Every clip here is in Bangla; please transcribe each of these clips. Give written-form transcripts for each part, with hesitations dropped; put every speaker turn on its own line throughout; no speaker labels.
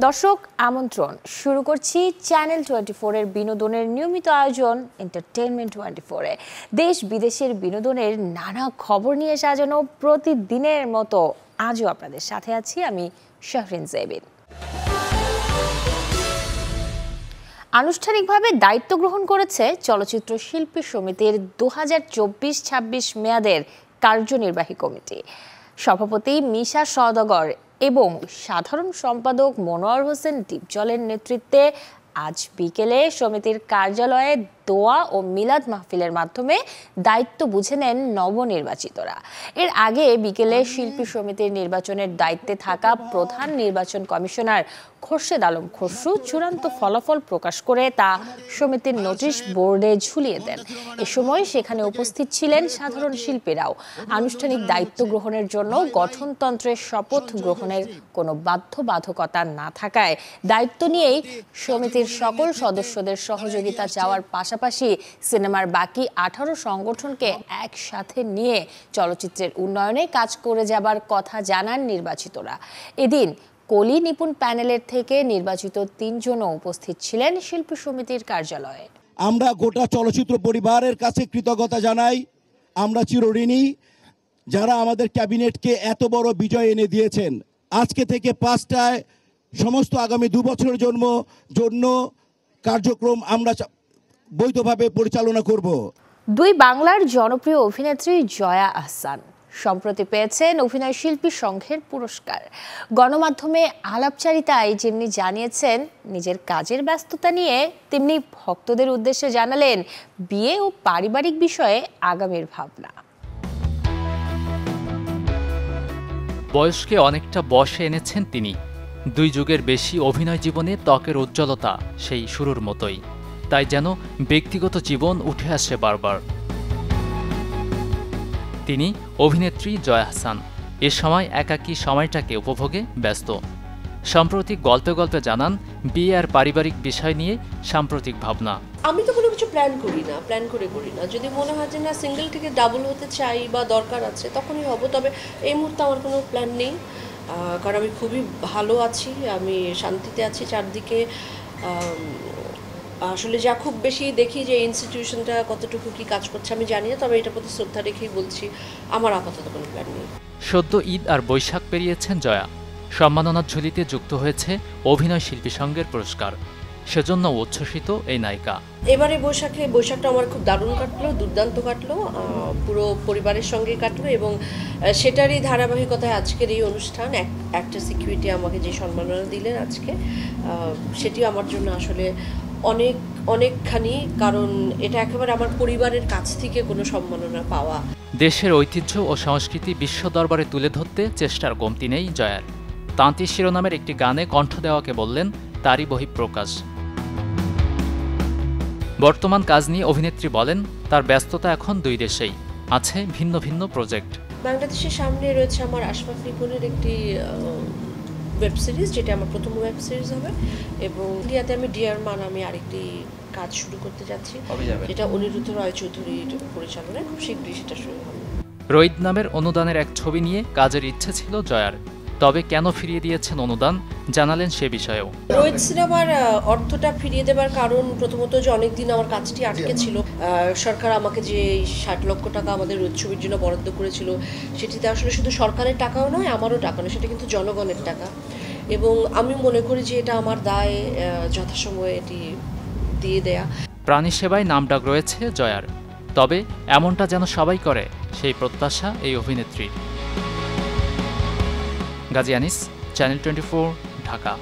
দর্শক আমন্ত্রণ শুরু করছি চ্যানেল 24 এর বিনোদনের নিয়মিত আয়োজন এন্টারটেইনমেন্ট 24 এ দেশ বিদেশের বিনোদনের নানা খবর নিয়ে সাজানো প্রতিদিনের মতো আজও আপনাদের সাথে আছি আমি শাহরিন জেবিন। আনুষ্ঠানিকভাবে দায়িত্ব গ্রহণ করেছে চলচ্চিত্র শিল্পী সমিতির 2024-26 মেয়াদের কার্যনির্বাহী কমিটি। সভাপতি মিশা সওদাগর এবং সাধারণ সম্পাদক মনোয়ার হোসেন ডিপজলের নেতৃত্বে আজ বিকেলে সমিতির কার্যালয়ে দোয়া ও মিলাদ মাহফিলের মাধ্যমে দায়িত্ব বুঝে নেন নবনির্বাচিতরা। এর আগে বিকেলে শিল্পী সমিতির নির্বাচনের দায়িত্বে থাকা প্রধান নির্বাচন কমিশনার খোরশেদ আলম খসরু চূড়ান্ত ফলাফল প্রকাশ করে তা সমিতির নোটিশ বোর্ডে ঝুলিয়ে দেন। এ সময় সেখানে উপস্থিত ছিলেন সাধারণ শিল্পীরাও। আনুষ্ঠানিক দায়িত্ব গ্রহণের জন্য গঠনতন্ত্রের শপথ গ্রহণের কোনো বাধ্যবাধকতা না থাকায় দায়িত্ব নিয়েই সমিতির সকল সদস্যদের সহযোগিতা চাওয়ার পাশাপাশি সিনেমার বাকি 18 সংগঠনকে একসাথে নিয়ে চলচ্চিত্রের উন্নয়নে কাজ করে যাবার কথা জানান নির্বাচিতরা। এদিন কলি নিপুণ প্যানেলের থেকে নির্বাচিত 3 জনও উপস্থিত ছিলেন শিল্পী সমিতির কার্যালয়ে।
আমরা গোটা চলচ্চিত্র পরিবারের কাছে কৃতজ্ঞতা জানাই। আমরা চিরঋণী যারা আমাদের ক্যাবিনেটকে এত বড় বিজয় এনে দিয়েছেন। আজকে থেকে 5টায় সমস্ত আগামী 2 বছরের জন্য কার্যক্রম আমরা বৈধভাবে পরিচালনা করব।
দুই বাংলার জনপ্রিয় অভিনেত্রী জয়া আহসান সম্প্রতি পেয়েছেন অভিনয় শিল্পী সংঘের পুরস্কার। গণমাধ্যমে আলাপচারিতায় যেমনি জানিয়েছেন নিজের কাজের ব্যস্ততা নিয়ে, তেমনি ভক্তদের উদ্দেশ্যে জানালেন বিয়ে ও পারিবারিক বিষয়ে আগামীর ভাবনা।
বয়সকে অনেকটা বশে এনেছেন তিনি। 2 যুগের বেশি অভিনয় জীবনে ত্বকের উজ্জ্বলতা সেই শুরুর মতোই, তাই যেন ব্যক্তিগত জীবন উঠে আসে বারবার। তিনি অভিনেত্রী জয়া আহসান এ সময় একাকী সময়টাকে উপভোগে ব্যস্ত। সম্প্রতি গল্পে গল্পে জানান বিয়ে আর পারিবারিক বিষয় নিয়ে সাম্প্রতিক ভাবনা।
আমি তো কোনো কিছু প্ল্যান করি না। যদি মনে হয় যে না সিঙ্গেল থেকে ডাবল হতে চাই বা দরকার আছে তখনই হব, তবে এই মুহূর্তে আমার কোনো প্ল্যান নেই। কারণ আমি খুবই ভালো আছি, আমি শান্তিতে আছি চারদিকে। আসলে যা খুব বেশি দেখি যে ইনস্টিটিউশনটা কতটুকু কি কাজ করছে আমি জানি না, তবে এটার প্রতি শ্রদ্ধা রেখেই বলছি আমার আপাতত কোনো প্ল্যান নেই।
সদ্য ঈদ আর বৈশাখ পেরিয়েছেন জয়া। সম্মাননার ঝুলিতে যুক্ত হয়েছে অভিনয় শিল্পী সংঘের পুরস্কার। সেজন্য উচ্ছ্বসিত এই নায়িকা।
এবারে বৈশাখটা আমার খুব দারুণ কাটলো, দুর্দান্ত কাটলো, পুরো পরিবারের সঙ্গে কাটলো এবং সেটারই ধারাবাহিকতায় আজকের এই অনুষ্ঠান। একটা সিকিউরিটি আমাকে যে সম্মাননা দিলেন আজকে, সেটি আমার জন্য আসলে অনেকখানি, কারণ এটা একেবারে আমার পরিবারের কাছ থেকে কোনো সম্মাননা পাওয়া।
দেশের ঐতিহ্য ও সংস্কৃতি বিশ্ব দরবারে তুলে ধরতে চেষ্টার কমতি নেই জয়ার। তাঁতি শিরোনামের একটি গানে কণ্ঠ দেওয়াকে বললেন তারই বহিঃপ্রকাশ। বর্তমান কাজ নিয়ে অভিনেত্রী বলেন তার ব্যস্ততা এখন 2 দেশেই, আছে ভিন্ন ভিন্ন প্রজেক্ট।
বাংলাদেশের সামনে রয়েছে আমার আশফাক রিপনের একটি ওয়েব সিরিজ, যেটা আমার প্রথম ওয়েব সিরিজ হবে, এবং ইন্ডিয়াতে আমি ডিয়ার মান আমি আরেকটি কাজ শুরু করতে যাচ্ছি, যেটা অনিরুদ্ধ রয় চৌধুরীর পরিচালনায় খুব শীঘ্রই সেটা শুরু হবে।
রোহিত নামের অনুদানের এক ছবি নিয়ে কাজের ইচ্ছে ছিল জয়ার, তবে কেন ফিরিয়ে দিয়েছেন অনুদান জানালেন সে বিষয়েও।
রোহিত সিনেমার অর্থটা ফিরিয়ে দেবার কারণ প্রথমত যে অনেকদিন আমার কাজটি আটকে ছিল। সরকার আমাকে যে 60 লক্ষ টাকা আমাদের রোহিত ছবির জন্য বরাদ্দ করেছিল, সেটিতে আসলে শুধু সরকারের টাকাও নয়, আমারও টাকা নয়, সেটা কিন্তু জনগণের টাকা, এবং আমি মনে করি যে এটা আমার দায় যথাসময়ে এটি দিয়ে দেয়া।
প্রাণী সেবায় নামডাক রয়েছে জয়ার, তবে এমনটা যেন সবাই করে সেই প্রত্যাশা এই অভিনেত্রীর। গাজী আনিস, চ্যানেল 24, ঢাকা।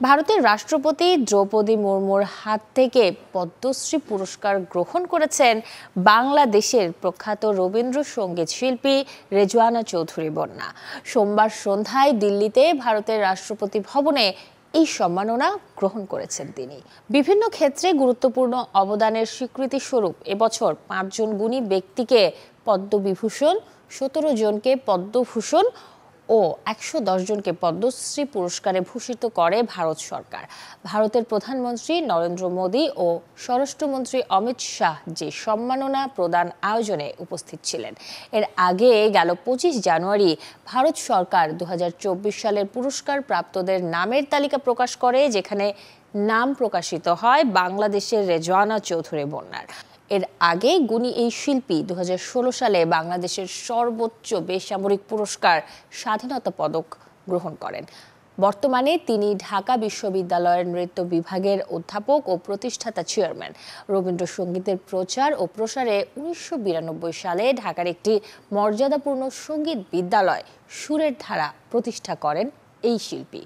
ভারতের রাষ্ট্রপতি দ্রৌপদী মুর্মুর হাত থেকে পদ্মশ্রী পুরস্কার গ্রহণ করেছেন বাংলাদেশের প্রখ্যাত রবীন্দ্রসঙ্গীত শিল্পী রেজওয়ানা চৌধুরী বন্যা। সোমবার সন্ধ্যায় দিল্লিতে ভারতের রাষ্ট্রপতি ভবনে এই সম্মাননা গ্রহণ করেছেন তিনি। বিভিন্ন ক্ষেত্রে গুরুত্বপূর্ণ অবদানের স্বীকৃতি স্বরূপ এবছর 5 জন গুণী ব্যক্তিকে পদ্মবিভূষণ, 17 জনকে পদ্মভূষণ ও 110 জনকে পদ্মশ্রী পুরস্কারে ভূষিত করে ভারত সরকার। ভারতের প্রধানমন্ত্রী নরেন্দ্র মোদী ও স্বরাষ্ট্রমন্ত্রী অমিত শাহ যে সম্মাননা প্রদান আয়োজনে উপস্থিত ছিলেন। এর আগে গেল 25 জানুয়ারি ভারত সরকার 2024 সালের পুরস্কার প্রাপ্তদের নামের তালিকা প্রকাশ করে, যেখানে নাম প্রকাশিত হয় বাংলাদেশের রেজওয়ানা চৌধুরী বন্যার। এর আগে গুণী এই শিল্পী 2016 সালে বাংলাদেশের সর্বোচ্চ বেসামরিক পুরস্কার স্বাধীনতা পদক গ্রহণ করেন। বর্তমানে তিনি ঢাকা বিশ্ববিদ্যালয়ের নৃত্য বিভাগের অধ্যাপক ও প্রতিষ্ঠাতা চেয়ারম্যান। রবীন্দ্রসঙ্গীতের প্রচার ও প্রসারে 1992 সালে ঢাকার একটি মর্যাদাপূর্ণ সঙ্গীত বিদ্যালয় সুরের ধারা প্রতিষ্ঠা করেন এই শিল্পী।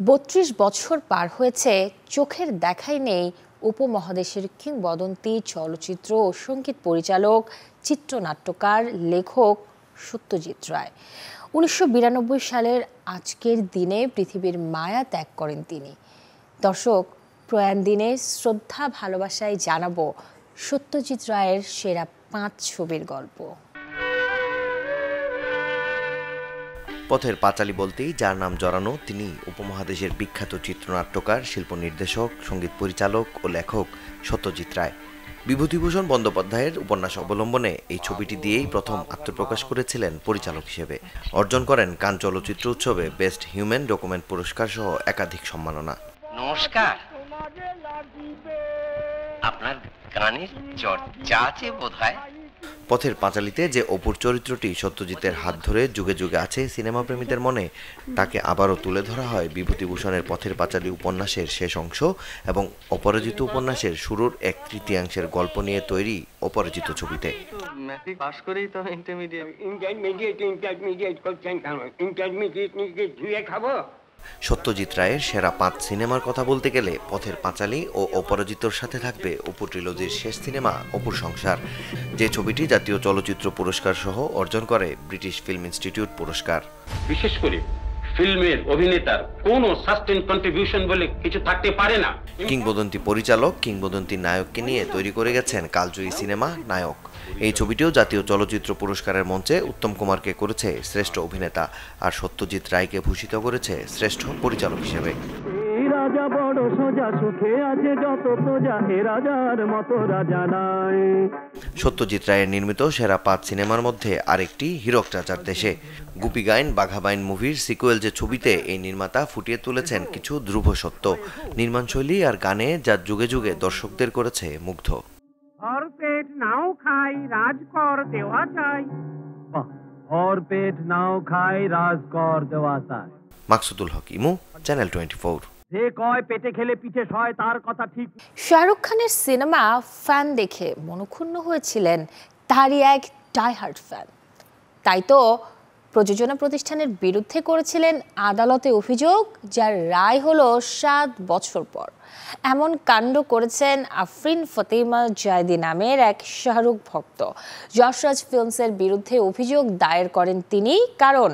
32 বছর পার হয়েছে, চোখের দেখাই নেই উপমহাদেশের কিংবদন্তি চলচ্চিত্র ও সঙ্গীত পরিচালক, চিত্রনাট্যকার, লেখক সত্যজিৎ রায়। 1992 সালের আজকের দিনে পৃথিবীর মায়া ত্যাগ করেন তিনি। দর্শক, প্রয়াণ দিনে শ্রদ্ধা ভালোবাসায় জানাবো সত্যজিৎ রায়ের সেরা 5 ছবির গল্প।
পথের পাঁচালী বলতেই যার নাম জড়ানো, তিনি উপমহাদেশের বিখ্যাত চিত্রনাট্যকার, শিল্প নির্দেশক, সঙ্গীত পরিচালক ও লেখক সত্যজিৎ রায়। বিভূতিভূষণ বন্দ্যোপাধ্যায়ের উপন্যাস অবলম্বনে এই ছবিটি দিয়েই প্রথম আত্মপ্রকাশ করেছিলেন পরিচালক হিসেবে। অর্জন করেন কান চলচ্চিত্র উৎসবে বেস্ট হিউম্যান ডকুমেন্ট পুরস্কার সহ একাধিক সম্মাননা।
নমস্কার, আপনার গানের চর্চা আছে বোধহয়।
পথের পাঁচালীতে যে অপুর চরিত্রটি সত্যজিতের হাত ধরে যুগে যুগে আছে সিনেমা প্রেমীদের মনে, তাকে আবারও তুলে ধরা হয় বিভূতিভূষণের পথের পাঁচালী উপন্যাসের শেষ অংশ এবং অপরাজিত উপন্যাসের শুরুর 1/3 গল্প নিয়ে তৈরি অপরাজিত ছবিতে। সত্যজিৎ রায়ের সেরা 5 সিনেমার কথা বলতে গেলে পথের পাঁচালী ও অপরাজিতর সাথে থাকবে অপু ট্রিলজির শেষ সিনেমা অপুর সংসার, যে ছবিটি জাতীয় চলচ্চিত্র পুরস্কার সহ অর্জন করে ব্রিটিশ ফিল্ম ইনস্টিটিউট পুরস্কার।
বিশেষ করে ফিল্মের অভিনেতার কোনো সাস্টেইন কন্ট্রিবিউশন বলে কিছু থাকতে পারে না।
কিংবদন্তি পরিচালক, কিংবদন্তি নায়ককে নিয়ে তৈরি করে গেছেন কালজয়ী সিনেমা নায়ক। এই ছবিটিও জাতীয় চলচ্চিত্র পুরস্কারের মঞ্চে উত্তম কুমারকে করেছে শ্রেষ্ঠ অভিনেতা, আর সত্যজিৎ রায়কে ভূষিত করেছে শ্রেষ্ঠ পরিচালক হিসেবে। সত্যজিৎ রায়ের নির্মিত সেরা 5 সিনেমার মধ্যে আরেকটি হীরক চাচার দেশে। গুপি গাইন বাঘা বাইন মুভির সিকুয়েল যে ছবিতে এই নির্মাতা ফুটিয়ে তুলেছেন কিছু ধ্রুব সত্য, নির্মাণশৈলী আর গানে যা যুগে যুগে দর্শকদের করেছে মুগ্ধ।
ভরপেট নাও খাই রাজকর দেওয়া চাই, ভরপেট নাও খাই রাজকর দেওয়া চাই।
মাকসুদুল হক ইমু, চ্যানেল 24।
যে কয় পেটে খেলে পিঠে সয় তার কথা ঠিক।
শাহরুখ খানের সিনেমা ফ্যান দেখে মনক্ষুণ্ণ হয়েছিলেন তারই এক ডাইহার্ড ফ্যান। তাই তো প্রযোজনা প্রতিষ্ঠানের বিরুদ্ধে করেছিলেন আদালতে অভিযোগ, যার রায় হলো 7 বছর পর। এমন কাণ্ড করেছেন আফরিন ফতেমা জায়দি নামের এক শাহরুখ ভক্ত। যশরাজ ফিল্মসের বিরুদ্ধে অভিযোগ দায়ের করেন তিনি, কারণ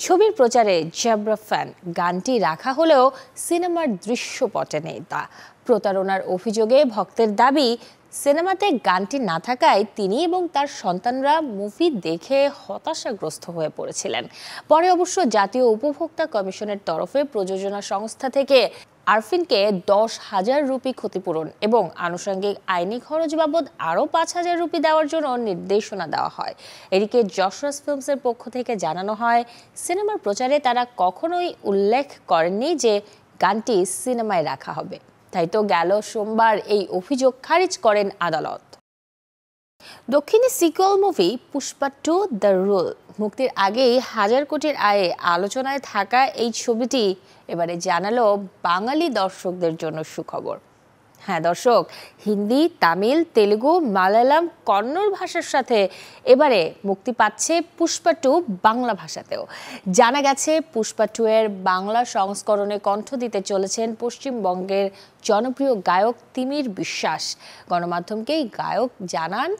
ছবির প্রচারে জাবরা ফ্যান গানটি রাখা হলেও সিনেমার দৃশ্যপটে নেই তা। প্রতারণার অভিযোগে ভক্তের দাবি, সিনেমাতে গানটি না থাকায় তিনি এবং তার সন্তানরা মুভি দেখে হতাশাগ্রস্ত হয়ে পড়েছিলেন। পরে অবশ্য জাতীয় উপভোক্তা কমিশনের তরফে প্রযোজনা সংস্থা থেকে আরফিনকে 10,000 রুপি ক্ষতিপূরণ এবং আনুষঙ্গিক আইনি খরচ বাবদ আরও 5,000 রুপি দেওয়ার জন্য নির্দেশনা দেওয়া হয়। এদিকে যশরাজ ফিল্মসের পক্ষ থেকে জানানো হয়, সিনেমার প্রচারে তারা কখনোই উল্লেখ করেননি যে গানটি সিনেমায় রাখা হবে। তাই তো গেল সোমবার এই অভিযোগ খারিজ করেন আদালত। দক্ষিণী sequel movie Pushpa 2 the rule মুক্তির আগেই 1000 কোটির আয়ে আলোচনায় থাকা এই ছবিটি এবারে জানালো বাঙালি দর্শকদের জন্য সুখবর। হ্যাঁ দর্শক, হিন্দি, তামিল, তেলুগু, মালায়ালাম, কন্নড় ভাষার সাথে এবারে মুক্তি পাচ্ছে পুষ্পা 2 বাংলা ভাষাতেও। জানা গেছে পুষ্পা 2 এর বাংলা সংস্করণে কণ্ঠ দিতে চলেছেন পশ্চিমবঙ্গের জনপ্রিয় গায়ক তিমির বিশ্বাস। গণমাধ্যমকে গায়ক জানান,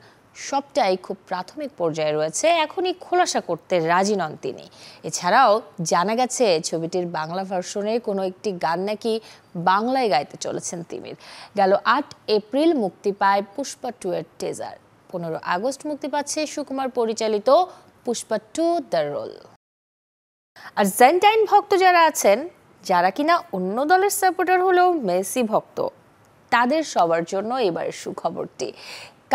সবটাই খুব প্রাথমিক পর্যায়ে রয়েছে, এখনই খোলাসা করতে রাজি নন তিনি। এছাড়াও জানা গেছে ছবিটির বাংলা ভার্সনে কোনো একটি গান নাকি বাংলায় গাইতে চলেছেন তিমির। গেল 8 এপ্রিল মুক্তি পায় পুষ্পা 2 এর টিজার। 15 আগস্ট মুক্তি পাচ্ছে সুকুমার পরিচালিত পুষ্পা 2 দ্য রোল। আর্জেন্টাইন ভক্ত যারা আছেন, যারা কিনা অন্য দলের সাপোর্টার হলেও মেসি ভক্ত, তাদের সবার জন্য এবারের সুখবরটি।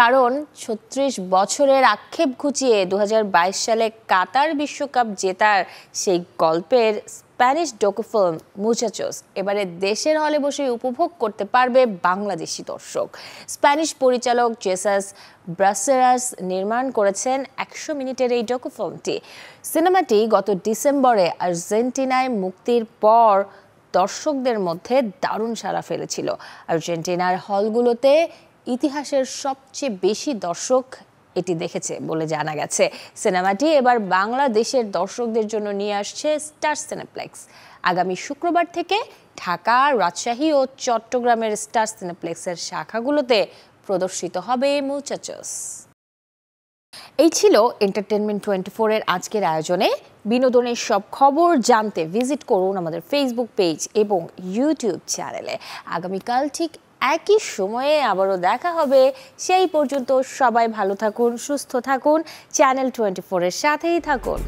কারণ 36 বছরের আক্ষেপ ঘুচিয়ে 2022 সালে কাতার বিশ্বকাপ জেতার সেই গল্পের স্প্যানিশ ডকুফিল্ম মুচাচোস এবারে দেশের হলে বসে উপভোগ করতে পারবে বাংলাদেশি দর্শক। স্প্যানিশ পরিচালক জেসাস ব্রাসেরাস নির্মাণ করেছেন 100 মিনিটের এই ডকুফিল্মটি। সিনেমাটি গত ডিসেম্বরে আর্জেন্টিনায় মুক্তির পর দর্শকদের মধ্যে দারুণ সাড়া ফেলেছিল। আর্জেন্টিনার হলগুলোতে ইতিহাসের সবচেয়ে বেশি দর্শক এটি দেখেছে বলে জানা গেছে। সিনেমাটি এবার বাংলাদেশের দর্শকদের জন্য নিয়ে আসছে স্টার সিনেপ্লেক্স। আগামী শুক্রবার থেকে ঢাকা, রাজশাহী ও চট্টগ্রামের স্টার সিনেপ্লেক্সের শাখাগুলোতে প্রদর্শিত হবে মুচাচোস। এই ছিল এন্টারটেনমেন্ট 24 এর আজকের আয়োজনে। বিনোদনের সব খবর জানতে ভিজিট করুন আমাদের ফেসবুক পেজ এবং ইউটিউব চ্যানেলে। আগামীকাল ঠিক একই সময়ে আবারও দেখা হবে। সেই পর্যন্ত সবাই ভালো থাকুন, সুস্থ থাকুন, চ্যানেল 24 এর সাথেই থাকুন।